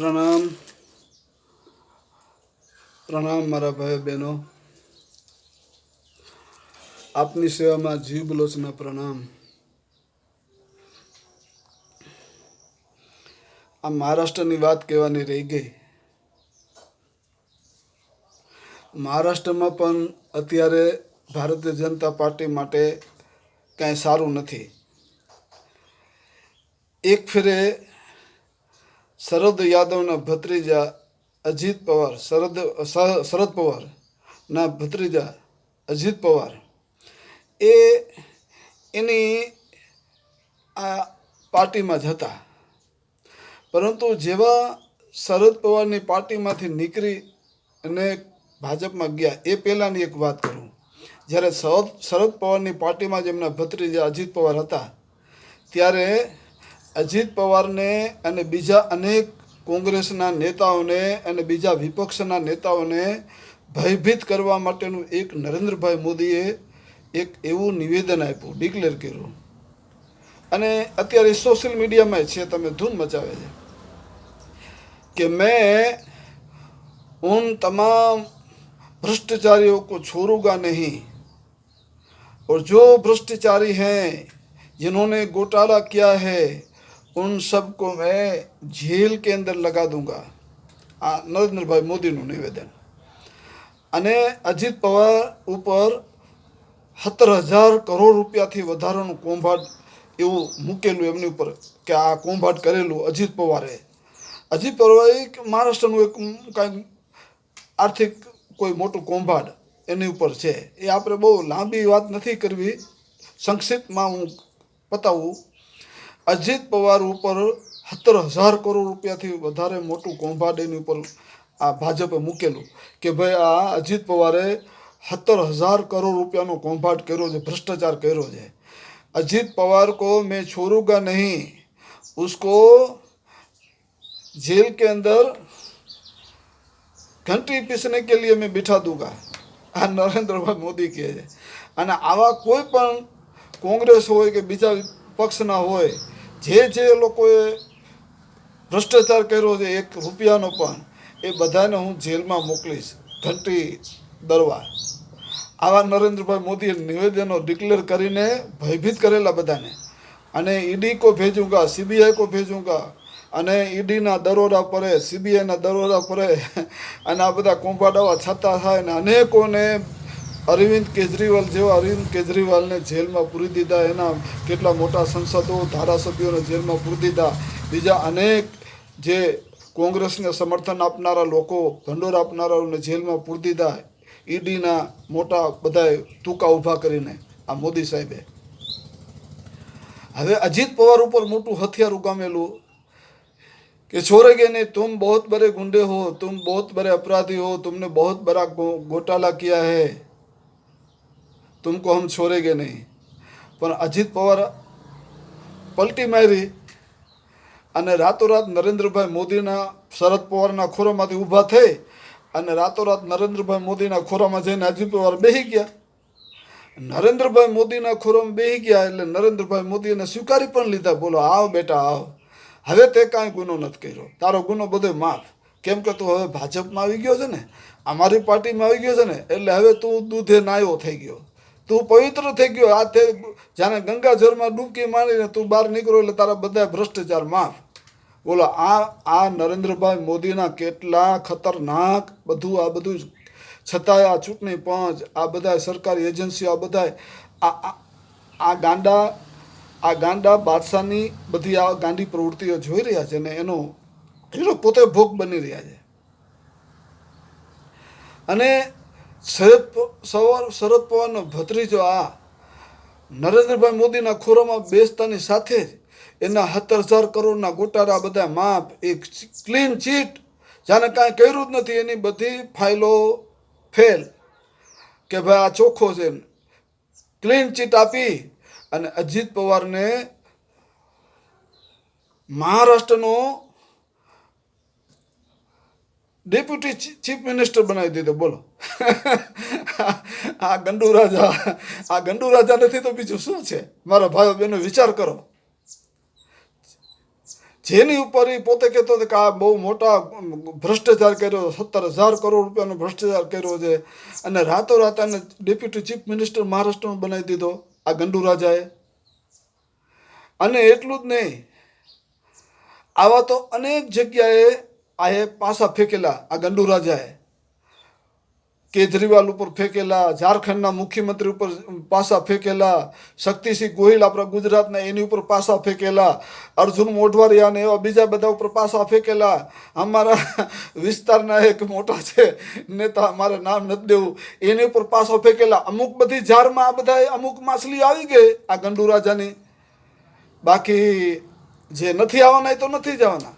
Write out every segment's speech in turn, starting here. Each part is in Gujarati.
પ્રણામ પ્રણામ મારા ભાઈ બહેનો, આપની સેવામાં જીવ બલોચના પ્રણામ. આ મહારાષ્ટ્રની વાત કહેવાની રહી ગઈ. મહારાષ્ટ્રમાં પણ અત્યારે ભારતીય જનતા પાર્ટી માટે કાંઈ સારું નથી. એક ફેરે શરદ યાદવના ભત્રીજા અજીત પવાર, શરદ પવારના ભત્રીજા અજીત પવાર એની આ પાર્ટીમાં જ હતા. પરંતુ જેવા શરદ પવારની પાર્ટીમાંથી નીકળી અને ભાજપમાં ગયા, એ પહેલાંની એક વાત કરું. જ્યારે શરદ પવારની પાર્ટીમાં જ એમના ભત્રીજા અજીત પવાર હતા, ત્યારે અજીત પવારને અને બીજા અનેક કોંગ્રેસના નેતાઓને અને બીજા વિપક્ષના નેતાઓને ભયભીત કરવા માટેનું એક નરેન્દ્રભાઈ મોદીએ એક એવું નિવેદન આપ્યું, ડિક્લેર કર્યું. અને અત્યારે સોશિયલ મીડિયામાં છે, તમે ધૂમ મચાવે છે कि मैं उन तमाम भ्रष्टाचारियों को छोड़ूंगा नहीं, और जो भ्रष्टाचारी हैं जिन्होंने घोटाला किया है उन सबको मैं जेल के अंदर लगा दूंगा. આ નરેન્દ્રભાઈ મોદીનું નિવેદન. અને અજીત પવાર ઉપર 17,000 કરોડ રૂપિયાથી વધારાનું કૌભાંડ એવું મૂકેલું એમની ઉપર, કે આ કૌભાંડ કરેલું અજીત પવારે. અજીત પવાર એક મહારાષ્ટ્રનું એક કાંઈ આર્થિક કોઈ મોટું કૌભાંડ એની ઉપર છે. એ આપણે બહુ લાંબી વાત નથી કરવી, સંક્ષિપ્તમાં હું બતાવું. અજીત પવાર ઉપર 17,000 કરોડ રૂપિયાથી વધારે મોટું કૌભાંડ એની ઉપર આ ભાજપે મૂકેલું, કે ભાઈ આ અજીત પવારે 17,000 કરોડ રૂપિયાનો કૌભાંડ કર્યો છે, ભ્રષ્ટાચાર કર્યો છે. अजीत पवार को मैं छोड़ूंगा नहीं, उसको जेल के अंदर घंटी पीसने के लिए मैं बिठा दूंगा. આ નરેન્દ્રભાઈ મોદી કહે છે. અને આવા કોઈ પણ કોંગ્રેસ હોય કે બીજા પક્ષના હોય, જે લોકોએ ભ્રષ્ટાચાર કર્યો છે એક રૂપિયાનો પણ, એ બધાને હું જેલમાં મોકલીશ, ઘંટી દરવા. આવા નરેન્દ્રભાઈ મોદીએ નિવેદનો ડિક્લેર કરીને ભયભીત કરેલા બધાને. અને ઈડી કો ભેજુંગા, સીબીઆઈ કો ભેજુંગા, અને ઈડીના દરોડા પડે, સીબીઆઈના દરોડા પડે, અને આ બધા કૌભાંડો છતાં થાય. અને અનેકોને અરવિંદ કેજરીવાલને જેલમાં પૂરી દીધા, એના કેટલા મોટા સંસદો, ધારાસભ્યોને જેલમાં પૂરી દીધા. બીજા અનેક જે કોંગ્રેસને સમર્થન આપનારા લોકો, ભંડોળ આપનારાઓને જેલમાં પૂરી દીધા, ઈડીના મોટા બધા ટૂંકા ઊભા કરીને આ મોદી સાહેબે. હવે અજીત પવાર ઉપર મોટું હથિયાર ઉગામેલું, કે छोड़ेंगे नहीं, तुम बहुत बड़े गुंडे हो, तुम बहुत बड़े अपराधी हो, तुमने बहुत बड़ा घोटाला किया है, तुमको हम छोड़ेंगे नहीं. પણ અજીત પવાર પલટી મારી અને રાતોરાત નરેન્દ્રભાઈ મોદીના, શરદ પવારના ખોરામાંથી ઊભા થઈ અને રાતોરાત નરેન્દ્રભાઈ મોદીના ખોરામાં જઈને અજીત પવાર બેસી ગયા. નરેન્દ્રભાઈ મોદીના ખોરામાં બેસી ગયા એટલે નરેન્દ્રભાઈ મોદીને સ્વીકારી પણ લીધા. બોલો, આવ બેટા આવ, હવે તે કાંઈ ગુનો નથી કર્યો, તારો ગુનો બધો માફ. કેમ કે તું હવે ભાજપમાં આવી ગયો છે ને, અમારી પાર્ટીમાં આવી ગયો છે ને, એટલે હવે તું દૂધે નાયો થઈ ગયો, તું પવિત્ર થઈ ગયો. આ તે જાણે ગંગાજળમાં ડૂબકી મારીને તું બહાર નીકળો એટલે તારા બધા ભ્રષ્ટાચાર માફ. બોલો, આ નરેન્દ્રભાઈ મોદીના કેટલા ખતરનાક બધું, આ બધું છતાંય આ ચૂંટણી પંચ, આ બધા સરકારી એજન્સીઓ, આ બધા આ ગાંડા બાદશાહની બધી આ ગાંડી પ્રવૃત્તિઓ જોઈ રહ્યા છે, ને એનો પોતે ભોગ બની રહ્યા છે. અને શરદ પવારનો ભત્રીજો આ નરેન્દ્રભાઈ મોદીના ખોરામાં બેસતાની સાથે જ એના 17,000 કરોડના ગોટાળા બધા માપ, એક ક્લીન ચીટ, જાણે કાંઈ કર્યું જ નથી, એની બધી ફાઇલો ફેલ, કે ભાઈ આ ચોખ્ખો છે. ક્લીન ચીટ આપી અને અજીત પવારને મહારાષ્ટ્રનો ડેપ્યુટી ચીફ મિનિસ્ટર બનાવી દીધો. બોલો, આ ગંડુ રાજા નથી તો બીજું શું છે? મારા ભાઈઓ બહેનો વિચાર કરો. જેની ઉપર એ પોતે કહેતો હતો કે આ બહુ મોટા ભ્રષ્ટાચાર કર્યો, 17,000 કરોડ રૂપિયાનો ભ્રષ્ટાચાર કર્યો છે, અને રાતોરાત આને ડેપ્યુટી ચીફ મિનિસ્ટર મહારાષ્ટ્રનો બનાવી દીધો આ ગંડુ રાજાએ. અને એટલું જ નહીં, આવા તો અનેક જગ્યાએ આ પાસા ફેંકેલા આ ગંડુ રાજાએ. કેજરીવાલ ઉપર ફેંકેલા, ઝારખંડના મુખ્યમંત્રી ઉપર પાસા ફેંકેલા, શક્તિસિંહ ગોહિલ આપણા ગુજરાતના એની ઉપર પાસા ફેંકેલા, અર્જુન મોઢવાડિયા અને એવા બીજા બધા ઉપર પાસા ફેંકેલા. અમારા વિસ્તારના એક મોટા છે નેતા, મારે નામ નથી દેવું, એની ઉપર પાસા ફેંકેલા. અમુક બધી ઝારમાં આ બધા અમુક માછલી આવી ગઈ આ ગંડુ રાજાની. બાકી જે નથી આવવાના એ તો નથી જવાના.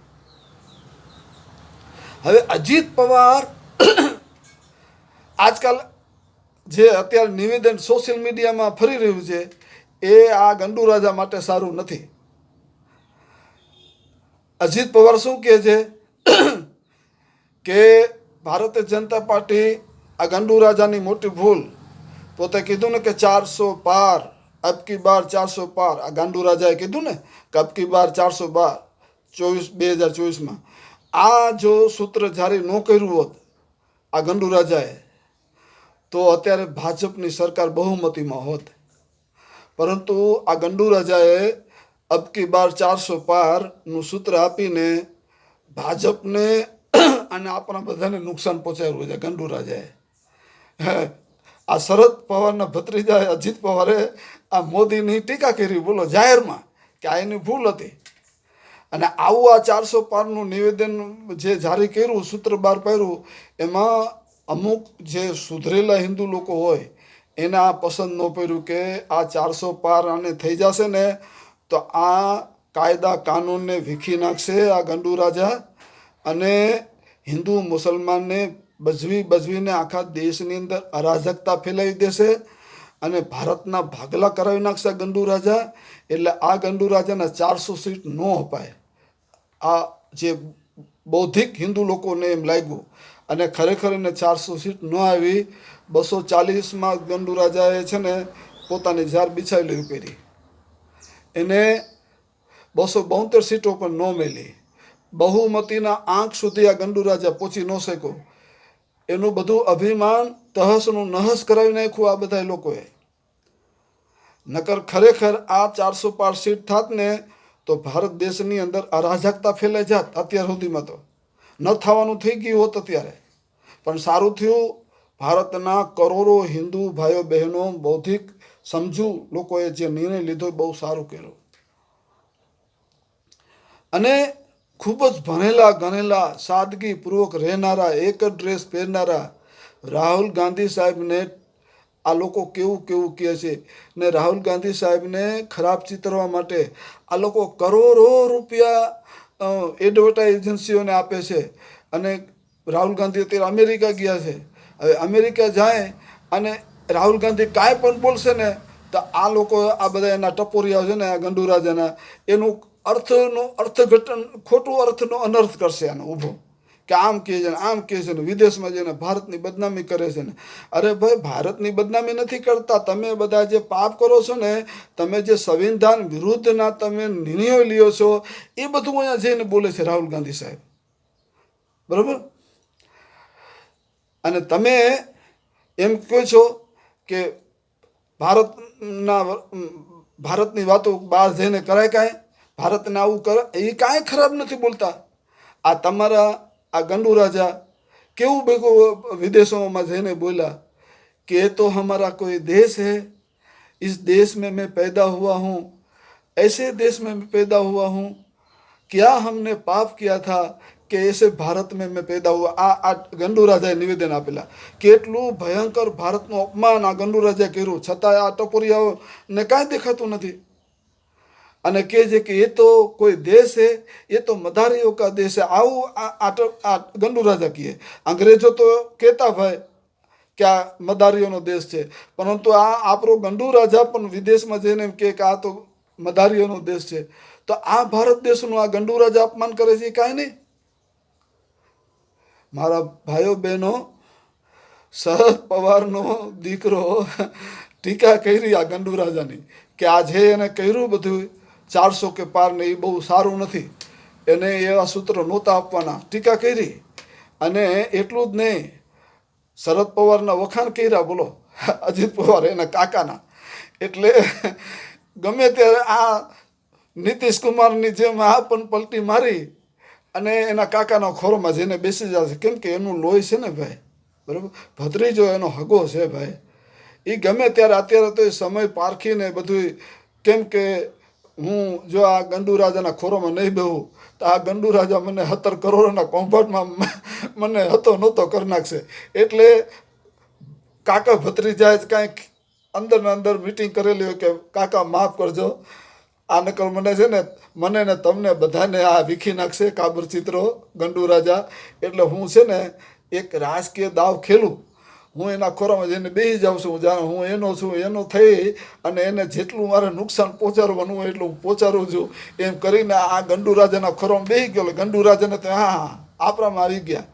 હવે અજીત પવાર આજકાલ જે અત્યારે નિવેદન સોશિયલ મીડિયામાં ફરી રહ્યું છે એ આ ગંડુ રાજા માટે સારું નથી. અજીત પવાર શું કહે છે કે ભારતીય જનતા પાર્ટી આ ગંડુ રાજાની મોટી ભૂલ, પોતે કીધું ને કે 400 પાર, અબકી બાર 400 પાર. આ ગાંડુ રાજાએ કીધું ને કે અબકી બાર 412 2024માં. આ જો સૂત્ર જારી ન કર્યું હોત આ ગંડુ રાજાએ તો અત્યારે ભાજપની સરકાર બહુમતીમાં હોત. પરંતુ આ ગંડુ રાજાએ અબકી બાર 400 પારનું સૂત્ર આપીને ભાજપને અને આપણા બધાને નુકસાન પહોંચાડ્યું છે ગંડુ રાજાએ. આ શરદ પવારના ભત્રીજા અજીત પવારે આ મોદીની ટીકા કરી, બોલો જાહેરમાં, કે આ એની ભૂલ હતી. અને આવું આ 400 પારનું નિવેદન જે જારી કર્યું, સૂત્ર બહાર પાડ્યું, એમાં અમુક જે સુધરેલા હિન્દુ લોકો હોય એને આ પસંદ ન પડ્યું કે આ 400 પાર આને થઈ જશે ને તો આ કાયદા કાનૂનને વીખી નાખશે આ ગંડુ રાજા, અને હિન્દુ મુસલમાનને બજવીને આખા દેશની અંદર અરાજકતા ફેલાવી દેશે અને ભારતના ભાગલા કરાવી નાખશે આ ગંડુ રાજા. એટલે આ ગંડુ રાજાને 400 સીટ ન અપાય. આ જે બૌદ્ધિક હિન્દુ લોકોને એમ લાગ્યું, અને ખરેખર એને 400 સીટ ન આવી. 240માં ગંડુ રાજાએ છે ને પોતાની ઝાર બિછાવી લેવી પડી. એને 272 સીટો પણ ન મળી. બહુમતીના આંક સુધી આ ગંડુ રાજા પહોંચી ન શક્યો. એનું બધું અભિમાન તહસનું નહસ કરાવી નાખ્યું આ બધા લોકોએ. નકર ખરેખર આ 400 પાર સીટ થાત ને તો ભારત દેશની અંદર અરાજકતા ફેલાઈ જાત. અત્યાર સુધીમાં તો ન થવાનું થઈ ગયું હોત અત્યારે. પણ સારું થયું, ભારતના કરોડો હિન્દુ ભાઈઓ બહેનો, બૌદ્ધિક સમજુ લોકોએ જે નિર્ણય લીધો બહુ સારું કર્યું. અને ખૂબ જ ભણેલા ગણેલા, સાદગીપૂર્વક રહેનારા, એક જ ડ્રેસ પહેરનારા રાહુલ ગાંધી સાહેબને આ લોકો કેવું કહે છે ને રાહુલ ગાંધી સાહેબને ખરાબ ચિતરવા માટે આ લોકો કરોડો રૂપિયા એડવર્ટાઇઝ એજન્સીઓને આપે છે. અને રાહુલ ગાંધી અત્યારે અમેરિકા ગયા છે. હવે અમેરિકા જાય અને રાહુલ ગાંધી કાંઈ પણ બોલશે ને તો આ લોકો, આ બધા એના ટપોરિયા છે ને આ ગંડુ રાજાના, એનું અર્થઘટન, ખોટું અર્થનો અનર્થ કરશે આનો ઊભો, કે આમ કહે છે ને આમ કહે છે ને, વિદેશમાં જઈને ભારતની બદનામી કરે છે ને. અરે ભાઈ, ભારતની બદનામી નથી કરતા. તમે બધા જે પાપ કરો છો ને, તમે જે સંવિધાન વિરુદ્ધના તમે નિર્ણયો લ્યો છો, એ બધું અહીંયા જઈને બોલે છે રાહુલ ગાંધી સાહેબ, બરાબર. અને તમે એમ કહો છો કે ભારતની વાતો બહાર જઈને કરાય કાંઈ, ભારતને આવું કરે, એ કાંઈ ખરાબ નથી બોલતા. આ તમારા આ ગંડુ રાજા કેવું ભેગું વિદેશોમાં જઈને બોલ્યા कि ये तो हमारा कोई देश है, इस देश में मैं पैदा हुआ हूँ, ऐसे देश में मैं पैदा हुआ हूँ, क्या हमने पाप किया था કે એસે ભારતમાં મેં પેદા હુઆ. આ ગંડુ રાજાએ નિવેદન આપેલા. કેટલું ભયંકર ભારતનું અપમાન આ ગંડુ રાજાએ કર્યું, છતાં આ ટપોરિયાઓને કાંઈ દેખાતું નથી. અને કહે છે કે એ તો કોઈ દેશ હે, એ તો મદારીઓ કા દેશ હે. આવું આ ગંડુ રાજા કહે. અંગ્રેજો તો કહેતા ભાઈ કે આ મદારીઓનો દેશ છે, પરંતુ આ આપણો ગંડુ રાજા પણ વિદેશમાં જઈને એમ કહે કે આ તો મદારીઓનો દેશ છે. તો આ ભારત દેશનું આ ગંડુ રાજા અપમાન કરે છે, કાંઈ નહીં. મારા ભાઈઓ બહેનો, શરદ પવારનો દીકરો ટીકા કરી આ ગંડુ રાજાની, કે આજે એને કર્યું બધું 400 કે પાર ને, એ બહુ સારું નથી. એને એવા સૂત્રો નહોતા આપવાના, ટીકા કરી. અને એટલું જ નહીં, શરદ પવારના વખાણ કર્યા, બોલો, અજીત પવાર એના કાકાના. એટલે ગમે ત્યારે આ નીતિશ કુમારની જેમ આ પણ પલટી મારી અને એના કાકાના ખોરમાં જઈને બેસી જશે. કેમ કે એનું લોહી છે ને ભાઈ, બરાબર, ભત્રીજો એનો હગો છે ભાઈ. એ ગમે ત્યારે, અત્યારે તો એ સમય પારખીને બધું, કેમ કે હું જો આ ગંડુ રાજાના ખોરામાં નહીં બેહું તો આ ગંડુ રાજા મને 17 કરોડના કૌભાંડમાં મને હતો નહોતો કરી નાખશે. એટલે કાકા ભત્રીજાએ જ કાંઈક અંદર ને અંદર મીટિંગ કરેલી હોય કે કાકા માફ કરજો, આ નકર મને છે ને, મને ને તમને બધાને આ વીખી નાખશે કાબર ચિત્રો ગંડુ રાજા. એટલે હું છે ને એક રાજકીય દાવ ખેલું, હું એના ખોરામાં જઈને બેસી જાઉં છું, જાણે હું એનો છું, એનો થઈ અને એને જેટલું મારે નુકસાન પહોંચાડવાનું હોય એટલું હું પહોંચાડું છું. એમ કરીને આ ગંડુ રાજાના ખોરામાં બેસી ગયો. એટલે ગંડુ રાજાને તો હા આપણામાં આવી ગયા.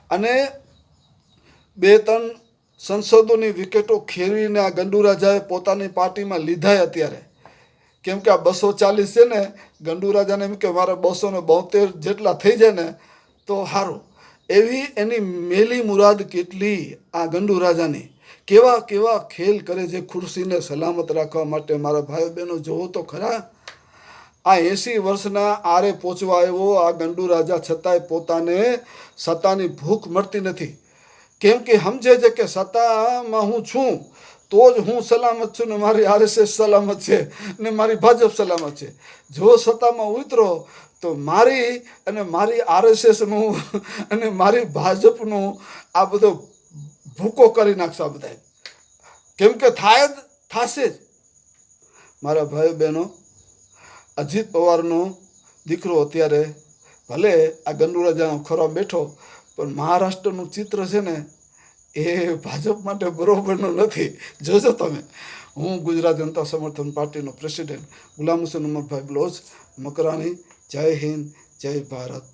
અને 2-3 સંસદોની વિકેટો ખેરવીને આ ગંડુ રાજાએ પોતાની પાર્ટીમાં લીધાય અત્યારે. કેમ કે આ 240 છે ને, ગંડુ રાજાને એમ કે મારે 272 જેટલા થઈ જાય ને તો સારું. એવી એની મેલી મુરાદ કેટલી આ ગંડુ રાજાની. કેવા કેવા ખેલ કરે છે ખુરશીને સલામત રાખવા માટે. મારા ભાઈઓ બહેનો જોવો તો ખરા, આ 80 વર્ષના આરે પહોંચવા આવ્યો આ ગંડુ રાજા, છતાંય પોતાને સત્તાની ભૂખ મળતી નથી. કેમ કે સમજે છે કે સત્તામાં હું છું તો જ હું સલામત છું ને મારી RSS સલામત છે ને મારી ભાજપ સલામત છે. જો સત્તામાં ઉતરો તો મારી અને મારી RSSનું અને મારી ભાજપનું આ બધો ભૂકો કરી નાખશે આ બધા. કેમ કે થશે જ. મારા ભાઈ બહેનો, અજીત પવારનો દીકરો અત્યારે ભલે આ ગંડુ રાજાનો ખોરામાં બેઠો, પણ મહારાષ્ટ્રનું ચિત્ર છે ને એ ભાજપ માટે બરોબરનું નથી. જોજો તમે. હું ગુજરાત જનતા સમર્થન પાર્ટીનો પ્રેસિડેન્ટ ગુલામ હુસૈન ઉમરભાઈ બલોચ મકરાણી. જય હિન્દ, જય ભારત.